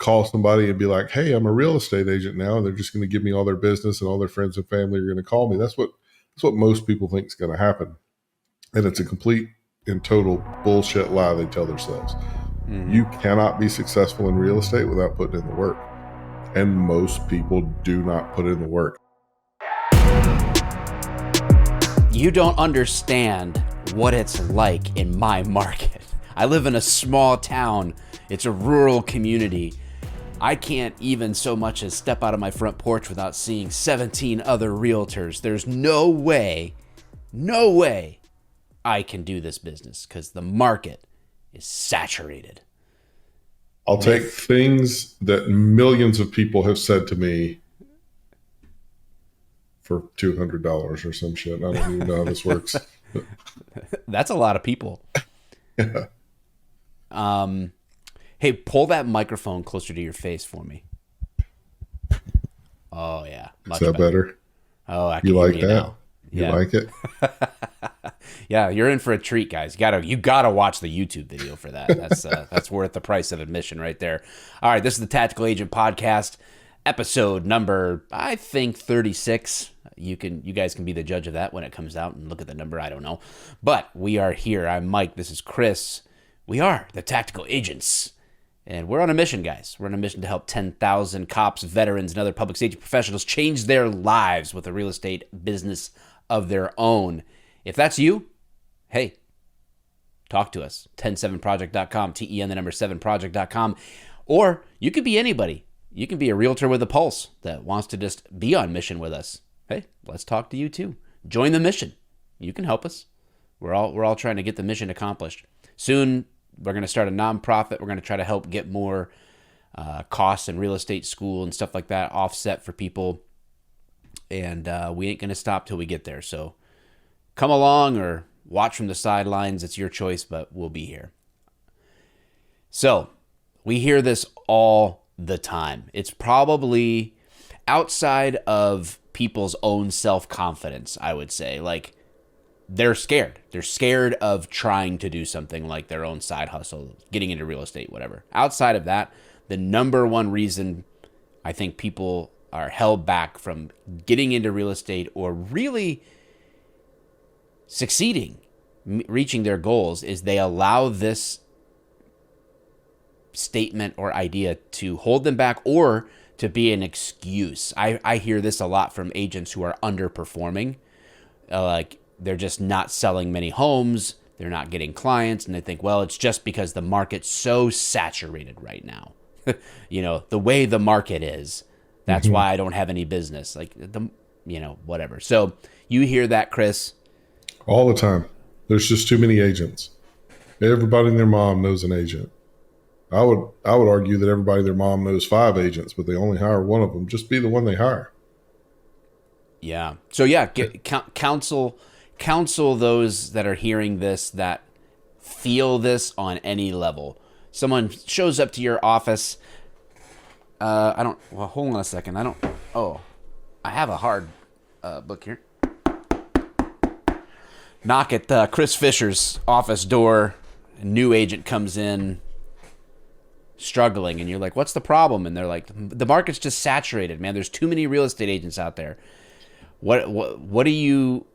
call somebody and be like, hey, I'm a real estate agent now, and they're just going to give me all their business and all their friends and family are going to call me. That's what most people think is going to happen. And it's a complete and total bullshit lie they tell themselves. You cannot be successful in real estate without putting in the work. And most people do not put in the work. You don't understand what it's like in my market. I live in a small town. It's a rural community. I can't even so much as step out of my front porch without seeing 17 other realtors. There's no way I can do this business because the market is saturated. I'll take things that millions of people have said to me for $200 or some shit. I don't even know how this works. That's a lot of people. Yeah. Hey, pull that microphone closer to your face for me. Oh yeah, much Is that better? Oh, I can you hear like you that? now. You like it? Yeah, you're in for a treat, guys. You gotta watch the YouTube video for that. That's worth the price of admission right there. All right, this is the Tactical Agent Podcast, episode number, I think, 36. You guys can be the judge of that when it comes out and look at the number. I don't know, but we are here. I'm Mike. This is Chris. We are the Tactical Agents, and we're on a mission, guys. We're on a mission to help 10,000 cops, veterans, and other public safety professionals change their lives with a real estate business of their own. If that's you, hey, talk to us. 107project.com, TEN7project.com, or you could be anybody. You can be a realtor with a pulse that wants to just be on mission with us. Hey, let's talk to you too. Join the mission. You can help us. We're all trying to get the mission accomplished. Soon, we're going to start a nonprofit. We're going to try to help get more costs in real estate school and stuff like that offset for people. And we ain't going to stop till we get there. So come along or watch from the sidelines. It's your choice, but we'll be here. So we hear this all the time. It's probably outside of people's own self-confidence, I would say. Like, they're scared. They're scared of trying to do something like their own side hustle, getting into real estate, whatever. Outside of that, the number one reason I think people are held back from getting into real estate or really succeeding, reaching their goals, is they allow this statement or idea to hold them back or to be an excuse. I hear this a lot from agents who are underperforming. Like, they're just not selling many homes. They're not getting clients. And they think, well, it's just because the market's so saturated right now. The way the market is, that's why I don't have any business. Like, whatever. So you hear that, Chris? All the time. There's just too many agents. Everybody and their mom knows an agent. I would argue that everybody and their mom knows 5 agents, but they only hire one of them. Just be the one they hire. Yeah. So yeah, counsel those that are hearing this, that feel this on any level. Someone shows up to your office. Hold on a second. I have a hard book here. Knock at Chris Fisher's office door. A new agent comes in, struggling, and you're like, what's the problem? And they're like, the market's just saturated, man. There's too many real estate agents out there. What do you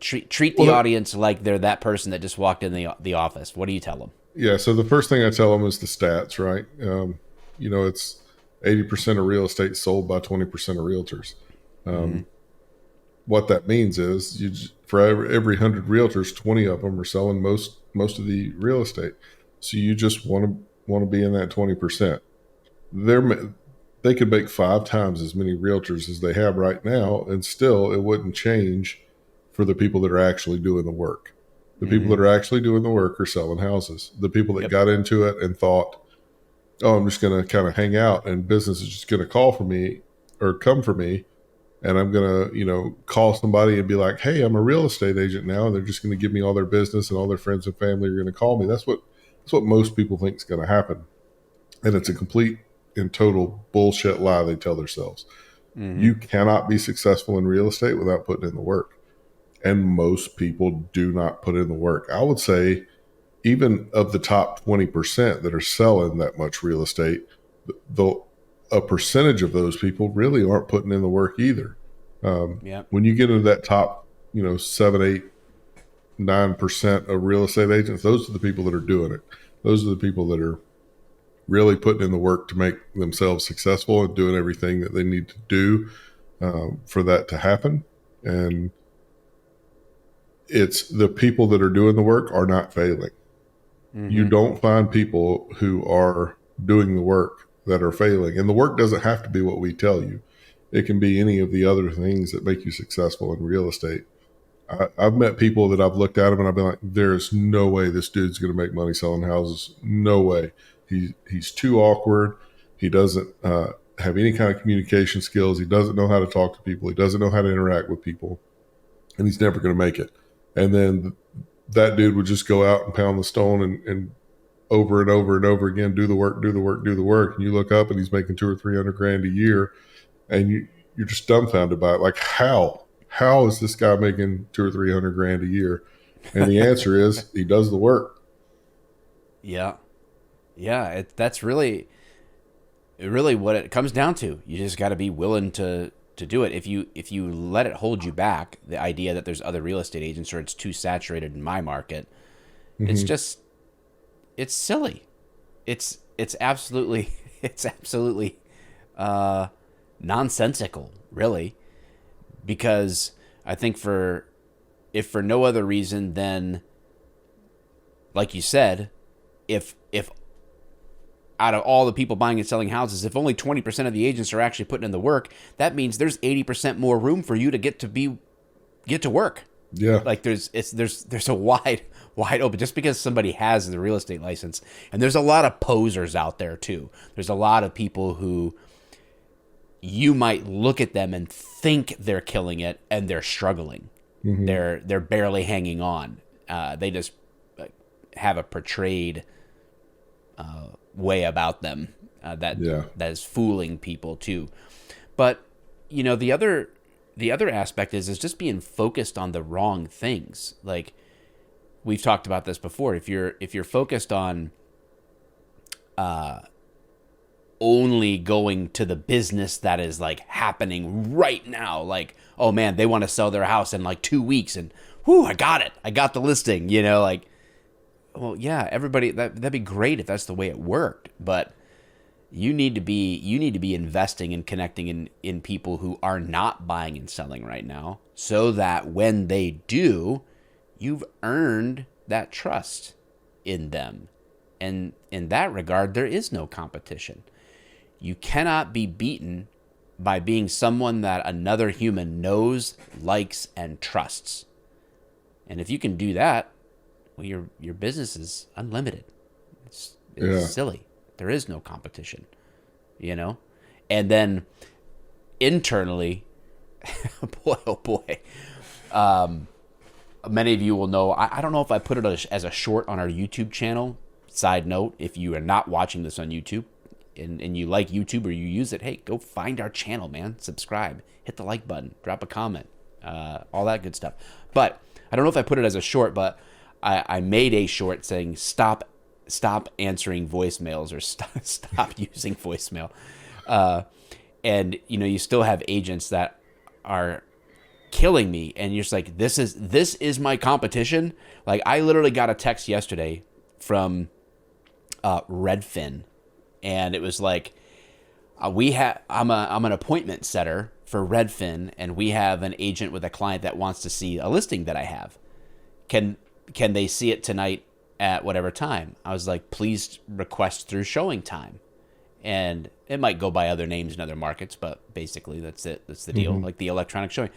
treat the audience like they're that person that just walked in the office? What do you tell them? Yeah, so the first thing I tell them is the stats, right? It's 80% of real estate sold by 20% of realtors. What that means is for every 100 realtors, 20 of them are selling most of the real estate. So you just want to be in that 20%. They could make 5 times as many realtors as they have right now, and still it wouldn't change for the people that are actually doing the work. The people that are actually doing the work are selling houses. The people that got into it and thought, oh, I'm just going to kind of hang out and business is just going to call for me or come for me. And I'm going to, call somebody and be like, hey, I'm a real estate agent now. And they're just going to give me all their business and all their friends and family are going to call me. That's what most people think is going to happen. And it's a complete and total bullshit lie they tell themselves. You cannot be successful in real estate without putting in the work. And most people do not put in the work. I would say even of the top 20% that are selling that much real estate, a percentage of those people really aren't putting in the work either. Yeah. When you get into that top, 7, 8, 9% of real estate agents, those are the people that are doing it. Those are the people that are really putting in the work to make themselves successful and doing everything that they need to do for that to happen. And it's the people that are doing the work are not failing. Mm-hmm. You don't find people who are doing the work that are failing. And the work doesn't have to be what we tell you. It can be any of the other things that make you successful in real estate. I've met people that I've looked at them and I've been like, there's no way this dude's going to make money selling houses. No way. He's too awkward. He doesn't have any kind of communication skills. He doesn't know how to talk to people. He doesn't know how to interact with people. And he's never going to make it. And then that dude would just go out and pound the stone and over and over and over again, do the work. And you look up and he's making $200,000 or $300,000 a year. And you're just dumbfounded by it. Like, how is this guy making $200,000 or $300,000 a year? And the answer is he does the work. Yeah. Yeah. That's really what it comes down to. You just got to be willing to do it. If you let it hold you back, the idea that there's other real estate agents or it's too saturated in my market, it's silly. It's absolutely nonsensical, really, because I think if for no other reason than, like you said, if out of all the people buying and selling houses, if only 20% of the agents are actually putting in the work, that means there's 80% more room for you to get to work. Yeah. Like there's a wide open, just because somebody has the real estate license. And there's a lot of posers out there too. There's a lot of people who you might look at them and think they're killing it and they're struggling. Mm-hmm. They're barely hanging on. They just have a portrayed way about them that is fooling people too. But the other aspect is just being focused on the wrong things. Like we've talked about this before. If you're focused on only going to the business that is like happening right now, like, oh man, they want to sell their house in like 2 weeks and whoo, I got it. I got the listing, like, well, yeah, everybody, that'd be great if that's the way it worked, but you need to be investing and connecting in people who are not buying and selling right now, so that when they do, you've earned that trust in them. And in that regard, there is no competition. You cannot be beaten by being someone that another human knows, likes, and trusts. And if you can do that, well, your business is unlimited. It's silly. There is no competition, And then internally, boy, oh boy, many of you will know, I don't know if I put it as a short on our YouTube channel. Side note, if you are not watching this on YouTube and you like YouTube or you use it, hey, go find our channel, man. Subscribe, hit the like button, drop a comment, all that good stuff. But I don't know if I put it as a short, but I made a short saying stop answering voicemails or stop using voicemail. And you still have agents that are killing me, and you're just like, this is my competition. Like I literally got a text yesterday from Redfin, and it was like, I'm an appointment setter for Redfin, and we have an agent with a client that wants to see a listing that I have. Can they see it tonight at whatever time? I was like, please request through showing time. And it might go by other names in other markets, but basically that's it. That's the deal. Mm-hmm. Like the electronic showing.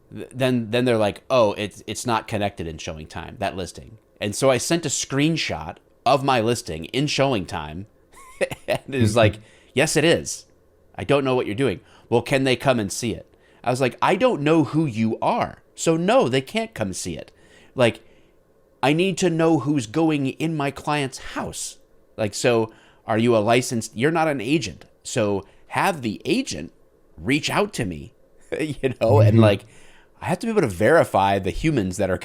Then they're like, oh, it's not connected in showing time, that listing. And so I sent a screenshot of my listing in showing time. And it was like, yes, it is. I don't know what you're doing. Well, can they come and see it? I was like, I don't know who you are. So no, they can't come see it. Like, I need to know who's going in my client's house. Like, so are you a licensed? You're not an agent. So have the agent reach out to me, and like, I have to be able to verify the humans that are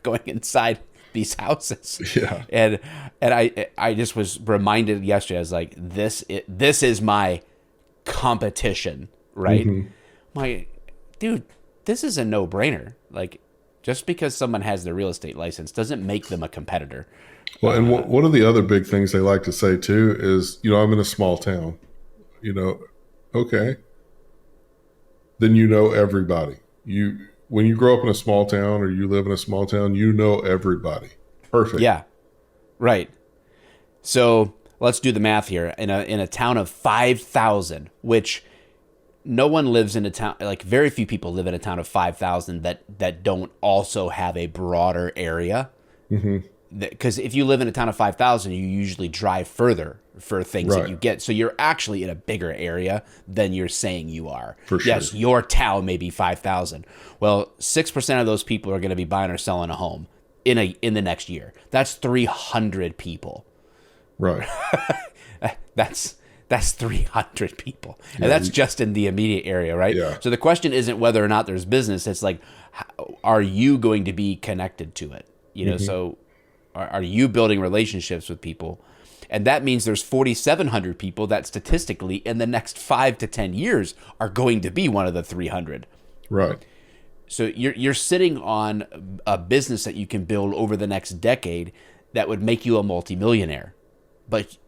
going inside these houses. Yeah. And I just was reminded yesterday. I was like, this is my competition, right? My dude, this is a no brainer. Like, just because someone has their real estate license doesn't make them a competitor. Well, and one of the other big things they like to say too is, I'm in a small town. Okay, then everybody. When you grow up in a small town or you live in a small town, everybody. Perfect. Yeah, right. So let's do the math here. In a town of 5,000, which no one lives in a town, like very few people live in a town of 5,000 that don't also have a broader area. Because if you live in a town of 5,000, you usually drive further for things that you get. So you're actually in a bigger area than you're saying you are. For sure. Yes, your town may be 5,000. Well, 6% of those people are going to be buying or selling a home in the next year. That's 300 people. Right. That's 300 people. And that's just in the immediate area, right? Yeah. So the question isn't whether or not there's business. It's like, are you going to be connected to it? So are you building relationships with people? And that means there's 4,700 people that statistically in the next 5 to 10 years are going to be one of the 300. Right. So you're sitting on a business that you can build over the next decade that would make you a multimillionaire. But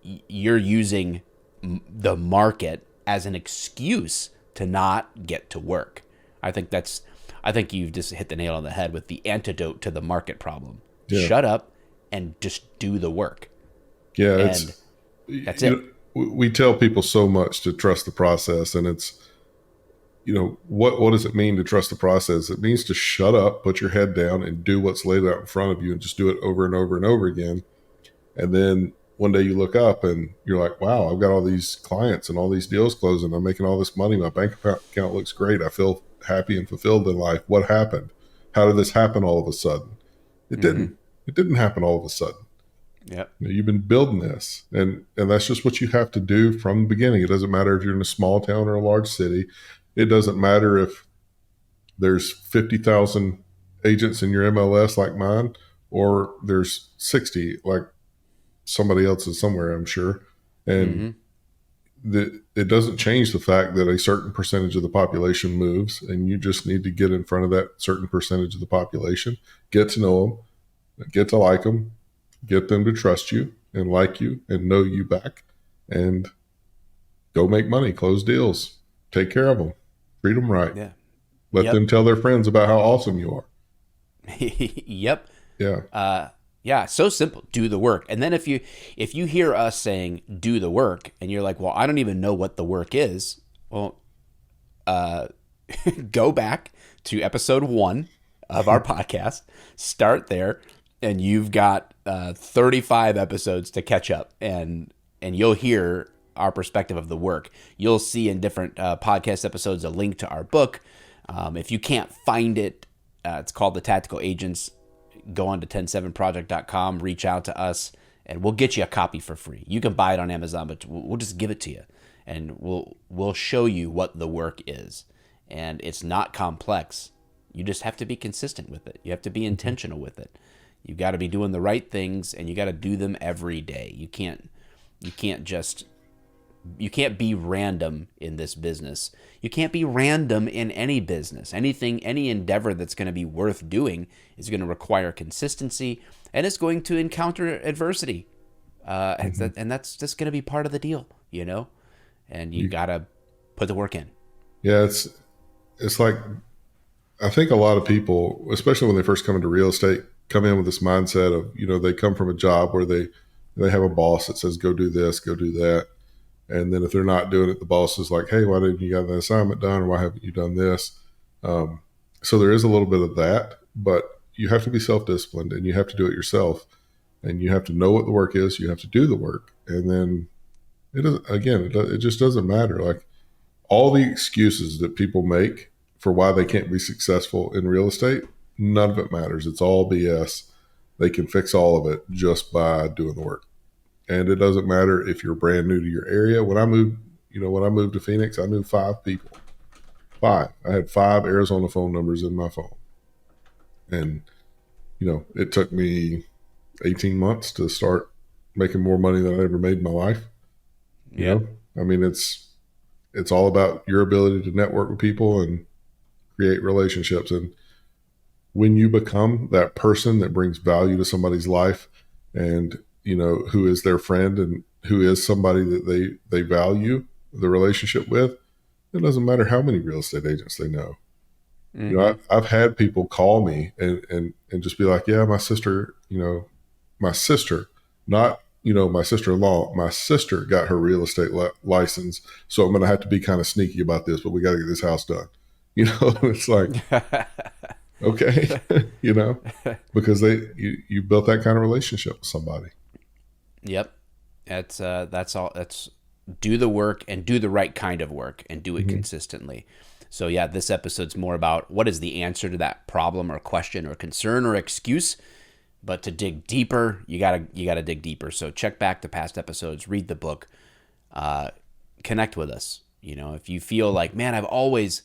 you're using the market as an excuse to not get to work. I think you've just hit the nail on the head with the antidote to the market problem. Yeah. Shut up and just do the work. Yeah, that's it. We tell people so much to trust the process, and it's, what does it mean to trust the process? It means to shut up, put your head down, and do what's laid out in front of you, and just do it over and over and over again. And then one day you look up and you're like, wow, I've got all these clients and all these deals closing. I'm making all this money. My bank account looks great. I feel happy and fulfilled in life. What happened? How did this happen all of a sudden? It didn't. It didn't happen all of a sudden. Yep. You've been building this, and that's just what you have to do from the beginning. It doesn't matter if you're in a small town or a large city. It doesn't matter if there's 50,000 agents in your MLS like mine, or there's 60 like somebody else's somewhere, I'm sure. And it doesn't change the fact that a certain percentage of the population moves, and you just need to get in front of that certain percentage of the population, get to know them, get to like them, get them to trust you and like you and know you back, and go make money, close deals, take care of them, treat them right. Yeah. Let them tell their friends about how awesome you are. Yep. Yeah. Yeah, so simple. Do the work. And then if you hear us saying do the work and you're like, well, I don't even know what the work is. Well, go back to episode 1 of our podcast, start there, and you've got 35 episodes to catch up, and you'll hear our perspective of the work. You'll see in different podcast episodes a link to our book. If you can't find it, it's called The Tactical Agents. Go on to 107project.com, reach out to us, and we'll get you a copy for free. You can buy it on Amazon, but we'll just give it to you, and we'll show you what the work is. And it's not complex. You just have to be consistent with it. You have to be intentional with it. You got to be doing the right things, and you got to do them every day. You can't be random in this business. You can't be random in any business. Any endeavor that's going to be worth doing is going to require consistency, and it's going to encounter adversity. And that's just going to be part of the deal, and you got to put the work in. Yeah. It's like, I think a lot of people, especially when they first come into real estate, come in with this mindset of, they come from a job where they have a boss that says, go do this, go do that. And then if they're not doing it, the boss is like, hey, why didn't you get the assignment done? Or why haven't you done this? So there is a little bit of that, but you have to be self-disciplined, and you have to do it yourself, and you have to know what the work is. You have to do the work. And then it just doesn't matter. Like, all the excuses that people make for why they can't be successful in real estate, none of it matters. It's all BS. They can fix all of it just by doing the work. And it doesn't matter if you're brand new to your area. When I moved to Phoenix, I knew 5 people. 5. I had 5 Arizona phone numbers in my phone. And it took me 18 months to start making more money than I ever made in my life. Yeah. I mean, it's all about your ability to network with people and create relationships. And when you become that person that brings value to somebody's life, and who is their friend and who is somebody that they value the relationship with, it doesn't matter how many real estate agents they know. Mm-hmm. I've had people call me and just be like, yeah, my sister, not my sister-in-law, my sister got her real estate license, so I'm going to have to be kind of sneaky about this, but we got to get this house done. It's like, okay, because you built that kind of relationship with somebody. Yep. That's all. That's do the work and do the right kind of work and do it Mm-hmm. consistently. So yeah, this episode's more about what is the answer to that problem or question or concern or excuse. But to dig deeper, you gotta dig deeper. So check back the past episodes, read the book, connect with us. If you feel like, man, I've always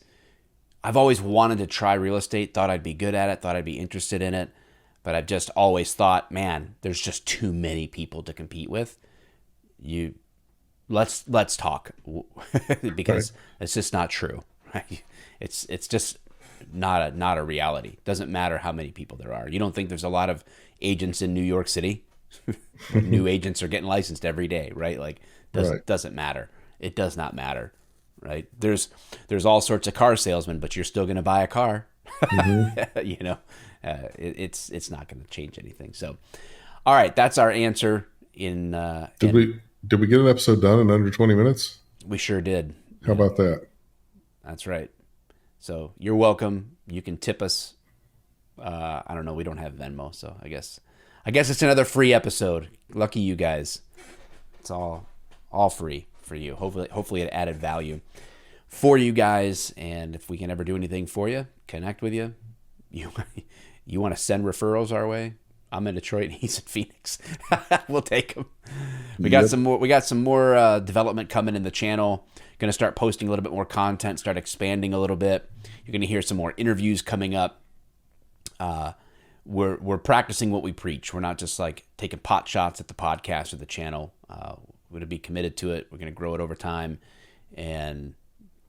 wanted to try real estate, thought I'd be good at it, thought I'd be interested in it, but I've just always thought, man, there's just too many people to compete with. Let's talk because Right. it's just not true. Right? It's just not a reality. Doesn't matter how many people there are. You don't think there's a lot of agents in New York City? New agents are getting licensed every day, right? Like Right. doesn't matter. It does not matter, right? There's all sorts of car salesmen, but you're still going to buy a car. Mm-hmm. It's not going to change anything. So, all right, that's our answer. Did we get an episode done in under 20 minutes? We sure did. How about that? That's right. So you're welcome. You can tip us. I don't know. We don't have Venmo, so I guess it's another free episode. Lucky you guys. It's all free for you. Hopefully it added value for you guys. And if we can ever do anything for you, connect with you. You want to send referrals our way? I'm in Detroit and he's in Phoenix. We'll take them. We got some more development coming in the channel. Going to start posting a little bit more content, start expanding a little bit. You're going to hear some more interviews coming up. We're practicing what we preach. We're not just like taking pot shots at the podcast or the channel. We're going to be committed to it. We're going to grow it over time. And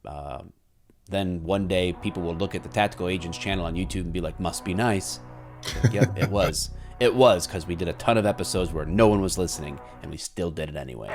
then one day people will look at the Tactical Agents channel on YouTube and be like, must be nice. Like, yep, it was. It was, because we did a ton of episodes where no one was listening and we still did it anyway.